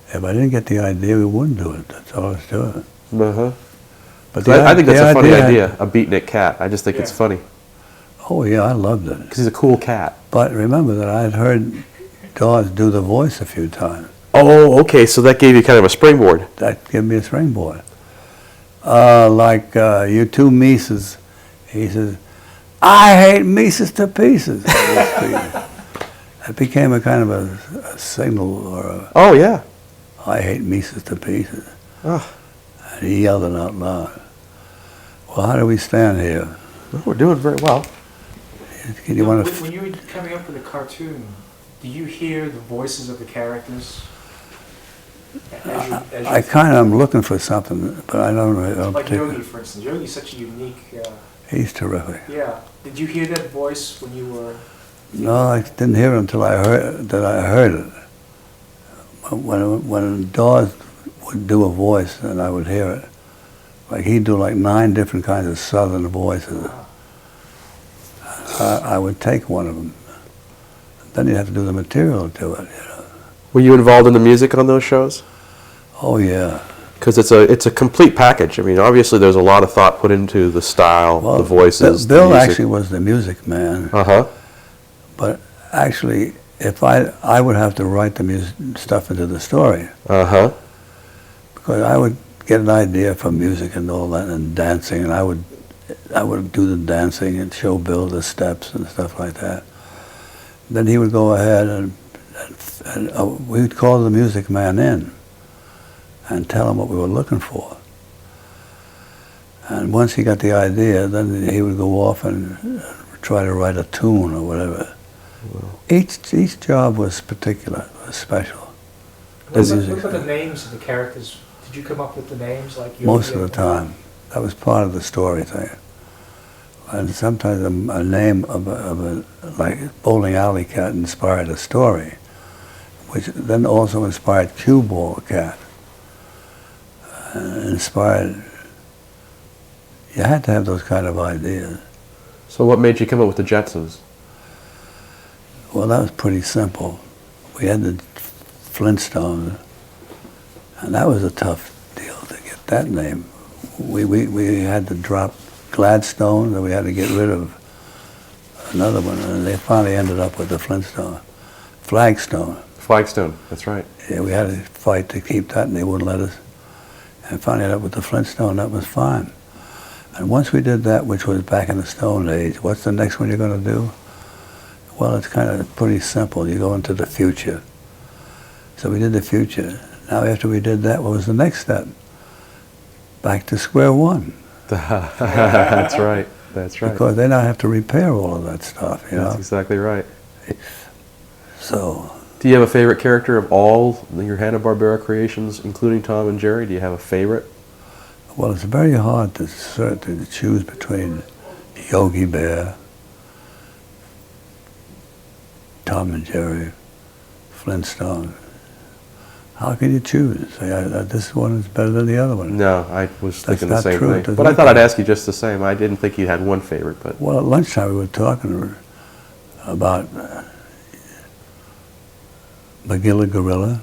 If I didn't get the idea, we wouldn't do it. That's all it's doing. But I think that's a funny idea, a beatnik cat. I just think it's funny. Oh, yeah, I loved it. Because he's a cool cat. But remember that I'd heard Dawes do the voice a few times. Oh, okay, so that gave you kind of a springboard. That gave me a springboard. Like you two Mises, he says, I hate Mises to pieces. It became a kind of a signal, or oh, yeah. I hate Mises to pieces. Oh. And he yelled it out loud. Well, how do we stand here? Well, we're doing very well. When you were coming up with a cartoon, do you hear the voices of the characters? I kind of am looking for something, but I don't know. Like Yogi, for instance. Yogi's such a unique... he's terrific. Yeah. Did you hear that voice when you were... No, I didn't hear it until I heard it. When Dawes would do a voice, and I would hear it, like he'd do like 9 different kinds of southern voices. I would take one of them. Then you'd have to do the material to it, you know. Were you involved in the music on those shows? Oh, yeah. Because it's a complete package. I mean, obviously there's a lot of thought put into the style, the voices, Bill the music. actually was the music man. But actually, if I would have to write the music stuff into the story. Because I would get an idea from music and all that, and dancing, and I would do the dancing and show Bill the steps and stuff like that. Then he would go ahead and we would call the music man in and tell him what we were looking for. And once he got the idea, then he would go off and try to write a tune or whatever. Wow. Each job was particular, was special. What about the names of the characters? Did you come up with the names? Like most of the time. That was part of the story thing. And sometimes a name of a like Bowling Alley Cat inspired a story, which then also inspired Cue Ball Cat. Inspired. You had to have those kind of ideas. So what made you come up with the Jetsons? Well, that was pretty simple. We had the Flintstones, and that was a tough deal to get that name. We had to drop Gladstone, and we had to get rid of another one, and they finally ended up with the Flintstone. Flagstone. Flagstone, that's right. Yeah, we had to fight to keep that, and they wouldn't let us. And finally ended up with the Flintstone, that was fine. And once we did that, which was back in the Stone Age, what's the next one you're going to do? Well, it's kind of pretty simple. You go into the future. So we did the future. Now after we did that, what was the next step? Back to square one. That's right. That's right. Because they now have to repair all of that stuff, you know. That's exactly right. So Do you have a favorite character of all your Hanna-Barbera creations, including Tom and Jerry? Do you have a favorite? Well, it's very hard to choose between Yogi Bear, Tom and Jerry, Flintstone. How can you choose? Say, this one is better than the other one. No, I was thinking the not same true. thing. But I thought I'd ask you just the same. I didn't think you had one favorite. But Well, at lunchtime we were talking about McGilla Gorilla,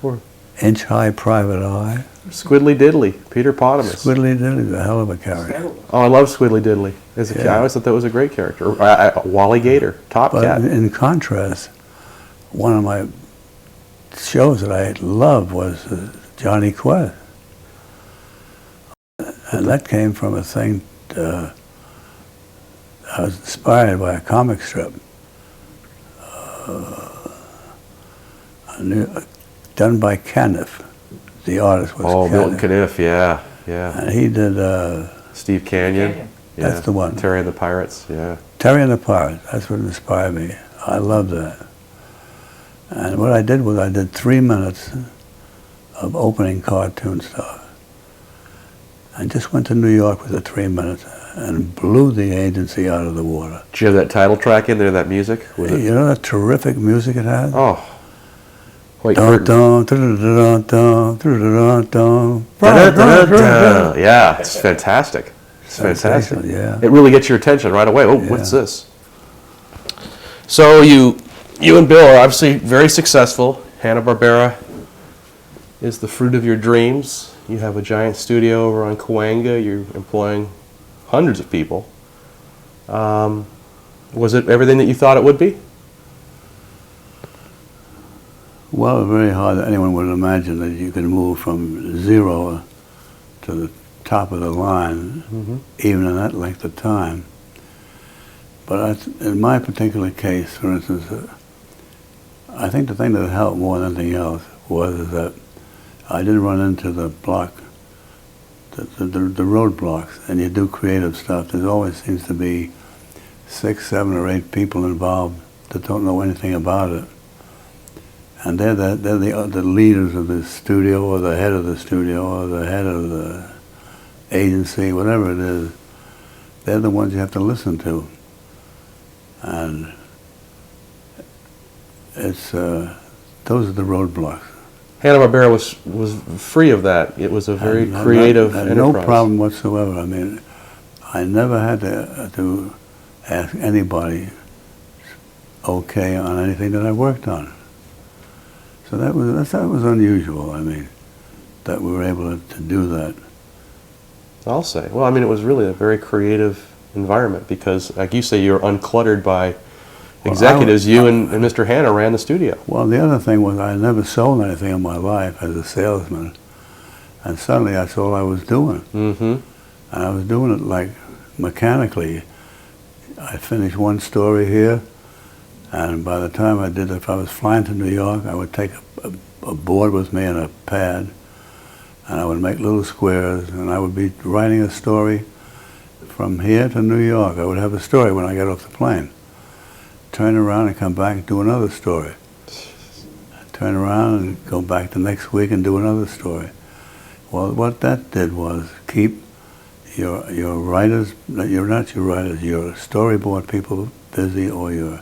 Or Inch High Private Eye, Squiddly Diddly, Peter Potamus. Squiddly Diddly's a hell of a character. Oh, I love Squiddly Diddly. As a kid, I always thought that was a great character. Or, Wally Gator, Top But Cat. in contrast, one of my shows that I loved was Johnny Quest. And that came from a thing, I was inspired by a comic strip done by Caniff. The artist was Oh, Caniff. Milton Caniff, yeah, yeah. And he did, Steve Canyon. Canyon. Yeah. That's the one. Terry and the Pirates, yeah. Terry and the Pirates, that's what inspired me. I loved that. And what I did was I did 3 minutes of opening cartoon stuff. I just went to New York with the 3 minutes and blew the agency out of the water. Did you have that title track in there, that music? Was it? You know that terrific music it has? Oh. White Dun, Curtain. dun, dun, dun, dun, dun, Da-da-da-da-da. Yeah, it's fantastic. It's fantastic. Yeah. It really gets your attention right away. Oh, what's Yeah. this? So you and Bill are obviously very successful. Hanna-Barbera is the fruit of your dreams. You have a giant studio over on Cahuenga. You're employing hundreds of people. Was it everything that you thought it would be? Well, it's very hard that anyone would imagine that you can move from 0 to the top of the line, even in that length of time. But in my particular case, for instance, I think the thing that helped more than anything else was that I didn't run into the roadblocks, and you do creative stuff. There always seems to be 6, 7, or 8 people involved that don't know anything about it. And they're the leaders of the studio, or the head of the studio, or the head of the agency, whatever it is. They're the ones you have to listen to. And it's those are the roadblocks. Hanna-Barbera was free of that. It was a very creative enterprise. No problem whatsoever. I mean, I never had to ask anybody okay on anything that I worked on. So that was unusual. I mean, that we were able to do that. I'll say. Well, I mean, it was really a very creative environment because, like you say, you were uncluttered by executives. You and Mr. Hanna ran the studio. Well, the other thing was I never sold anything in my life as a salesman, and suddenly that's all I was doing. Mm-hmm. And I was doing it like mechanically. I finished one story here, and by the time I did, if I was flying to New York, I would take a board with me and a pad, and I would make little squares, and I would be writing a story from here to New York. I would have a story when I got off the plane. Turn around and come back and do another story. Turn around and go back the next week and do another story. Well, what that did was keep your writers, you're not your writers, your storyboard people busy, or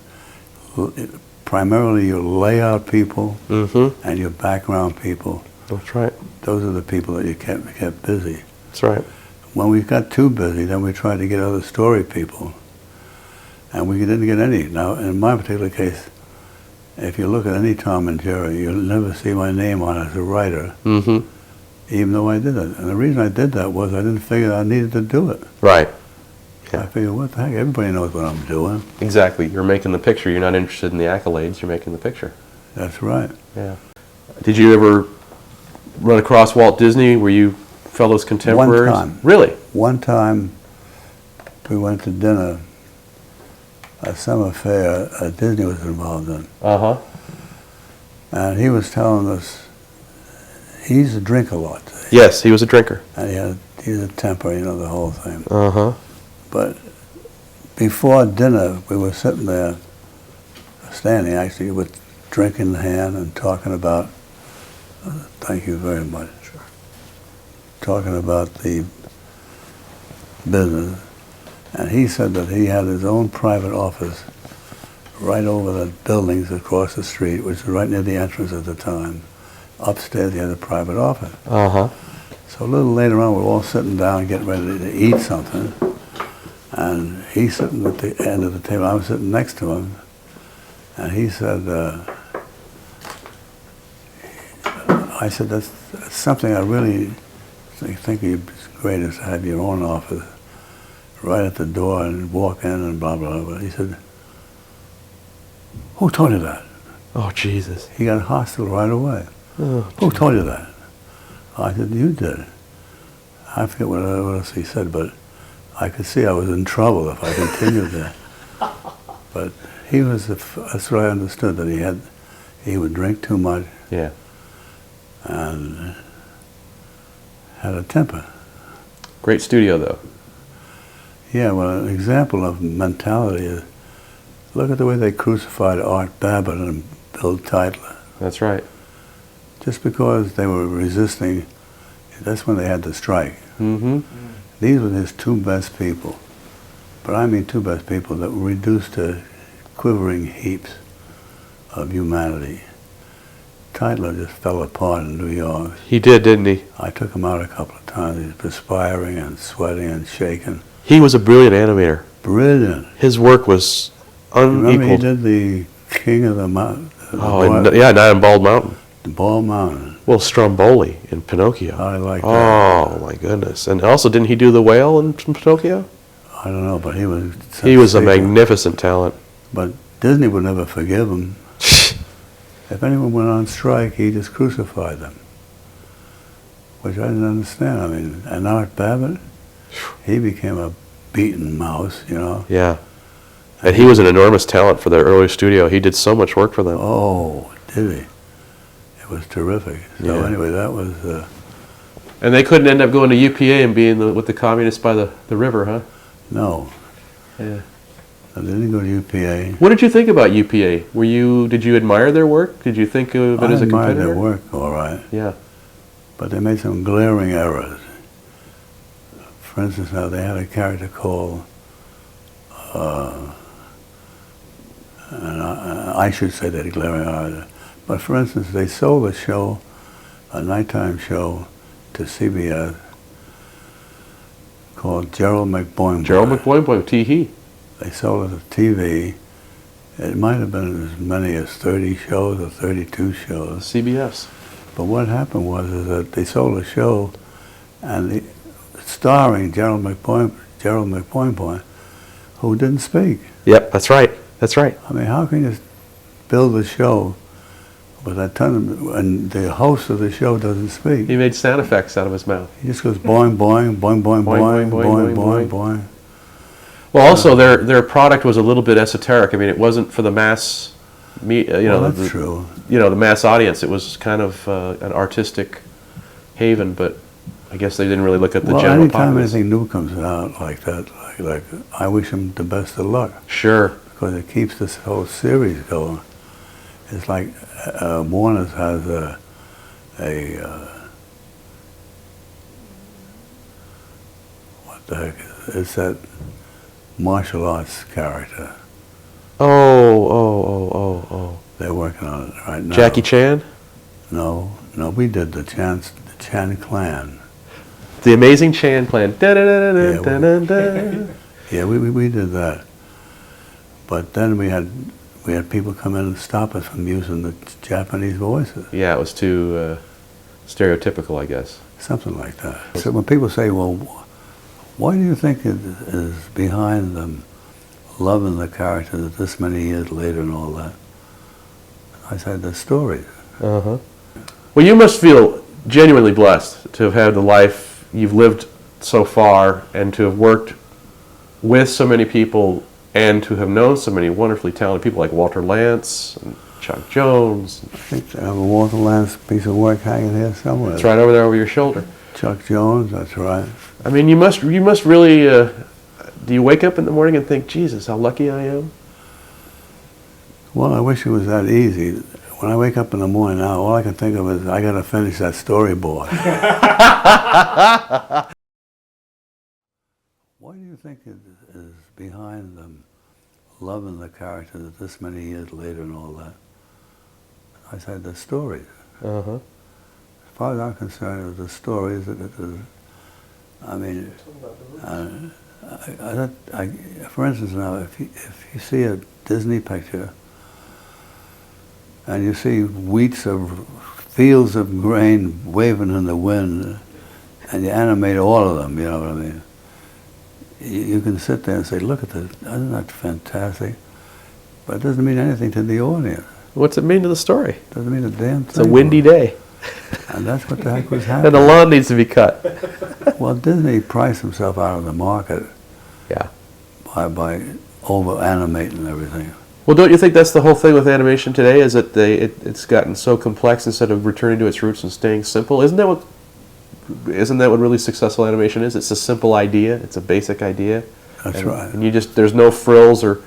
primarily your layout people and your background people. That's right. Those are the people that you kept busy. That's right. When we got too busy, then we tried to get other story people, and we didn't get any. Now, in my particular case, if you look at any Tom and Jerry, you'll never see my name on it as a writer, even though I did it. And the reason I did that was I didn't figure I needed to do it. Right. I figured, what the heck, everybody knows what I'm doing. Exactly. You're making the picture. You're not interested in the accolades. You're making the picture. That's right. Yeah. Did you ever run across Walt Disney? Were you fellows contemporaries? One time. Really? One time, we went to dinner, a summer fair Disney was involved in. Uh-huh. And he was telling us, he used to drink a lot. Yes, he was a drinker. And he had a temper, you know, the whole thing. Uh-huh. But before dinner, we were sitting there, standing actually, with drink in hand and talking about, thank you very much, talking about the business. And he said that he had his own private office right over the buildings across the street, which was right near the entrance at the time. Upstairs he had a private office. Uh-huh. So a little later on, we're all sitting down getting ready to eat something. And he's sitting at the end of the table. I was sitting next to him. And he said, I said, that's something I really think it's great is to have your own office right at the door and walk in and blah, blah, blah. He said, who told you that? Oh, Jesus. He got hostile right away. Oh, who told you that? I said, you did. I forget what else he said, but I could see I was in trouble if I continued that. But he was, that's what I understood, that he would drink too much. Yeah. And had a temper. Great studio, though. Yeah, well, an example of mentality is, look at the way they crucified Art Babbitt and Bill Tytler. That's right. Just because they were resisting, that's when they had to strike. Mm-hmm. These were his two best people. But I mean two best people that were reduced to quivering heaps of humanity. Tytler just fell apart in New York. He did, didn't he? I took him out a couple of times. He was perspiring and sweating and shaking. He was a brilliant animator. Brilliant. His work was unequaled. Remember he did the King of the Mountain? Yeah, Night on Bald Mountain. The Bald Mountain. Well, Stromboli in Pinocchio. I like that. Oh, my goodness. And also, didn't he do the whale in Pinocchio? I don't know, but he was... He was a magnificent talent. But Disney would never forgive him. If anyone went on strike, he just crucified them. Which I didn't understand. I mean, and Art Babbitt, he became a beaten mouse, you know. Yeah. And he was an enormous talent for their early studio. He did so much work for them. Oh, did he? It was terrific. So Yeah. anyway, that was... And they couldn't end up going to UPA and being with the communists by the river, huh? no. Yeah. I didn't go to UPA. What did you think about UPA? Did you admire their work? Did you think of it as a competitor? I admired their work, all right. Yeah. But they made some glaring errors. For instance, now they had a character called, and I should say that glaring errors, but for instance, they sold a nighttime show to CBS called Gerald McBoing. Gerald McBoing, Tee-hee. They sold it to TV. It might have been as many as 30 shows or 32 shows. CBS. But what happened was is that they sold a show, and starring Gerald McBoing, who didn't speak. Yep, that's right. That's right. I mean, how can you build a show with a ton of, and the host of the show doesn't speak? He made sound effects out of his mouth. He just goes boing, boing, boing, boing, boing, boing, boing, boing. Well, also their product was a little bit esoteric. I mean, it wasn't for the mass, That's true. The mass audience. It was kind of an artistic haven, but I guess they didn't really look at the general anytime populace. anything new comes out like that, like I wish them the best of luck. Sure. Because it keeps this whole series going. It's like Warner's has what the heck? It's that martial arts character. Oh. They're working on it right now. Jackie Chan? No, we did the Chan Clan. The Amazing Chan Clan. Da-da-da-da-da-da-da. Yeah, we did that. But then we had people come in and stop us from using the Japanese voices. Yeah, it was too stereotypical, I guess. Something like that. So when people say, well, why do you think it is behind them loving the characters this many years later and all that? I said, the stories. Uh-huh. Well, you must feel genuinely blessed to have had the life you've lived so far and to have worked with so many people and to have known so many wonderfully talented people like Walter Lantz and Chuck Jones. I think I have a Walter Lantz piece of work hanging here somewhere. It's right over there over your shoulder. Chuck Jones, that's right. I mean, you must really, do you wake up in the morning and think, Jesus, how lucky I am? Well, I wish it was that easy. When I wake up in the morning now, all I can think of is I got to finish that storyboard. What do you think is behind them loving the characters this many years later and all that? I said the stories. Uh-huh. As far as I'm concerned, it was the stories that I mean, for instance now, if you see a Disney picture and you see fields of grain waving in the wind, and you animate all of them, you know what I mean? You can sit there and say, look at this, isn't that fantastic? But it doesn't mean anything to the audience. What's it mean to the story? It doesn't mean a damn thing. It's a windy day. And that's what the heck was And happening. the lawn needs to be cut. Well, Disney priced himself out of the market Yeah. by over-animating everything. Well, don't you think that's the whole thing with animation today, is that it's gotten so complex instead of returning to its roots and staying simple? Isn't that what really successful animation is? It's a simple idea. It's a basic idea. That's right. And there's no frills or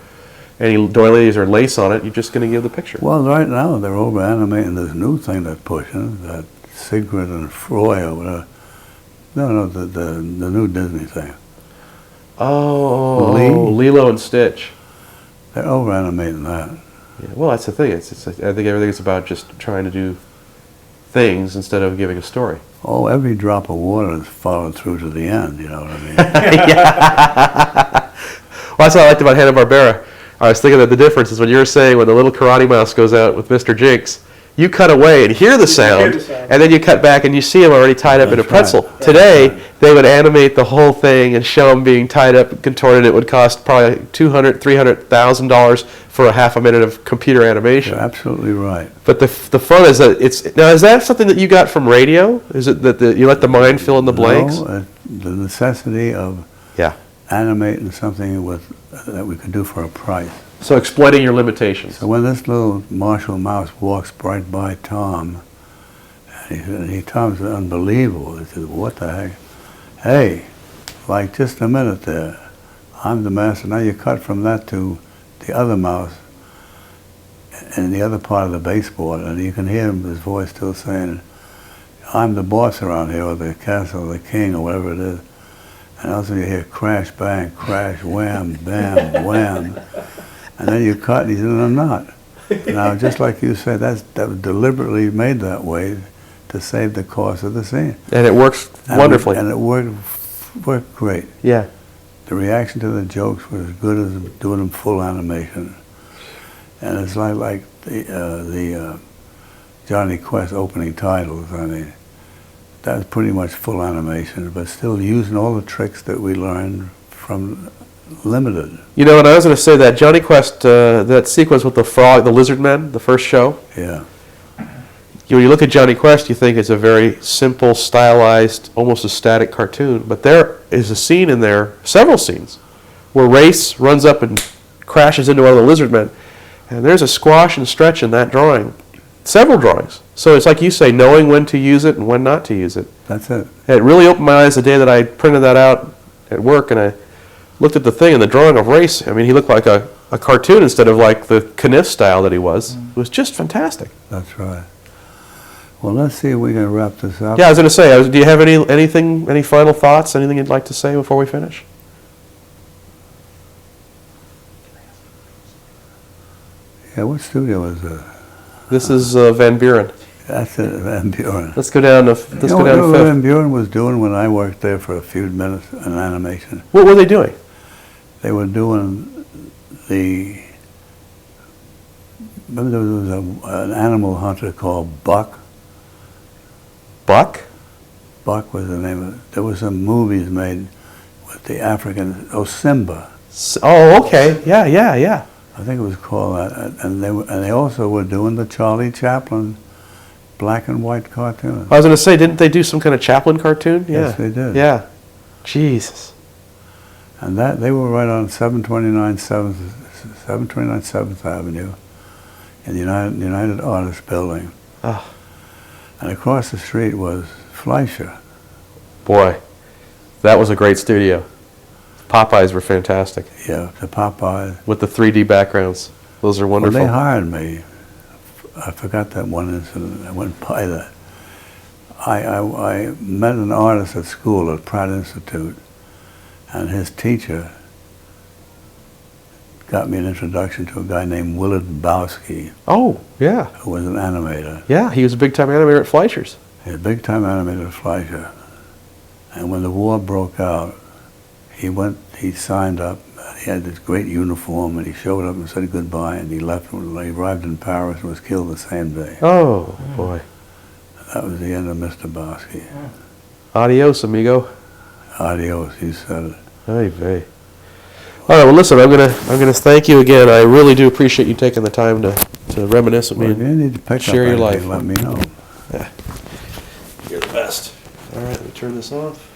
any doilies or lace on it. You're just going to give the picture. Well, right now they're over-animating this new thing they're pushing, that Sigrid and Froy or whatever. No, the new Disney thing. Oh, Lee? Lilo and Stitch. They're over-animating that. Yeah, well, that's the thing. I think everything is about just trying to do things instead of giving a story. Oh, every drop of water is followed through to the end, you know what I mean? Well, that's what I liked about Hanna-Barbera. I was thinking that the difference is when you were saying when the little karate mouse goes out with Mr. Jinx, you cut away and hear the sound, and then you cut back and you see him already tied up in a pretzel. Right. Today, they would animate the whole thing and show him being tied up and contorted. It would cost probably $200,000, $300,000 for a half a minute of computer animation. You're absolutely right. But the fun is that now, is that something that you got from radio? Is it that you let the mind fill in the blanks? No, the necessity of Yeah. animating something that we could do for a price. So exploiting your limitations. So when this little Marshall mouse walks right by Tom, and Tom's unbelievable. He says, what the heck? Hey, like just a minute there. I'm the master. Now you cut from that to the other mouse in the other part of the baseboard, and you can hear his voice still saying, I'm the boss around here, or the castle, or the king, or whatever it is. And also you hear crash, bang, crash, wham, bam, wham. And then you cut, and he said, no, I'm not. Now, just like you said, that was deliberately made that way to save the cost of the scene. And it works wonderfully. And it worked great. Yeah. The reaction to the jokes was as good as doing them full animation. And it's like the Johnny Quest opening titles. I mean, that was pretty much full animation, but still using all the tricks that we learned from Limited. You know, and I was going to say that Johnny Quest, that sequence with the frog, the lizard men, the first show. Yeah. When you look at Johnny Quest, you think it's a very simple, stylized, almost a static cartoon. But there is a scene in there, several scenes, where Race runs up and crashes into one of the lizard men. And there's a squash and stretch in that drawing. Several drawings. So it's like you say, knowing when to use it and when not to use it. That's it. And it really opened my eyes the day that I printed that out at work, and I looked at the thing and the drawing of Race. I mean, he looked like a cartoon instead of like the Kniff style that he was. It was just fantastic. That's right. Well, let's see if we can wrap this up. Yeah, I was going to say, do you have any final thoughts, anything you'd like to say before we finish? Yeah, what studio is this? This is Van Buren. That's it, Van Buren. Let's go down to You Fifth. know what Van Buren was doing when I worked there for a few minutes in animation? What were they doing? They were doing remember there was an animal hunter called Buck? Buck? Buck was the name of it. There were some movies made with the African, Simba. Oh, okay. Yeah. I think it was called that. And they also were doing the Charlie Chaplin black and white cartoon. I was going to say, didn't they do some kind of Chaplin cartoon? Yeah. Yes, they did. Yeah. Jesus. And they were right on 729 7th Avenue in the United Artists Building. Oh. And across the street was Fleischer. Boy, that was a great studio. Popeyes were fantastic. Yeah, the Popeyes. With the 3D backgrounds. Those are When wonderful. they hired me, I forgot that one incident. I went by that. I met an artist at school at Pratt Institute, and his teacher got me an introduction to a guy named Willard Bowski, Oh, yeah. who was an animator. Yeah, he was a big-time animator at Fleischer's. He was a big-time animator at Fleischer. And when the war broke out, he signed up, and he had this great uniform, and he showed up and said goodbye, and he left. When he arrived in Paris and was killed the same day. Oh, boy. That was the end of Mr. Bowski. Adios, amigo. Adios, he said it. Hey, vey. All right, well, listen, I'm gonna thank you again. I really do appreciate you taking the time to reminisce with Well, me if you and need to pick share up your anything, life. let me know. You're the best. All right, let me turn this off.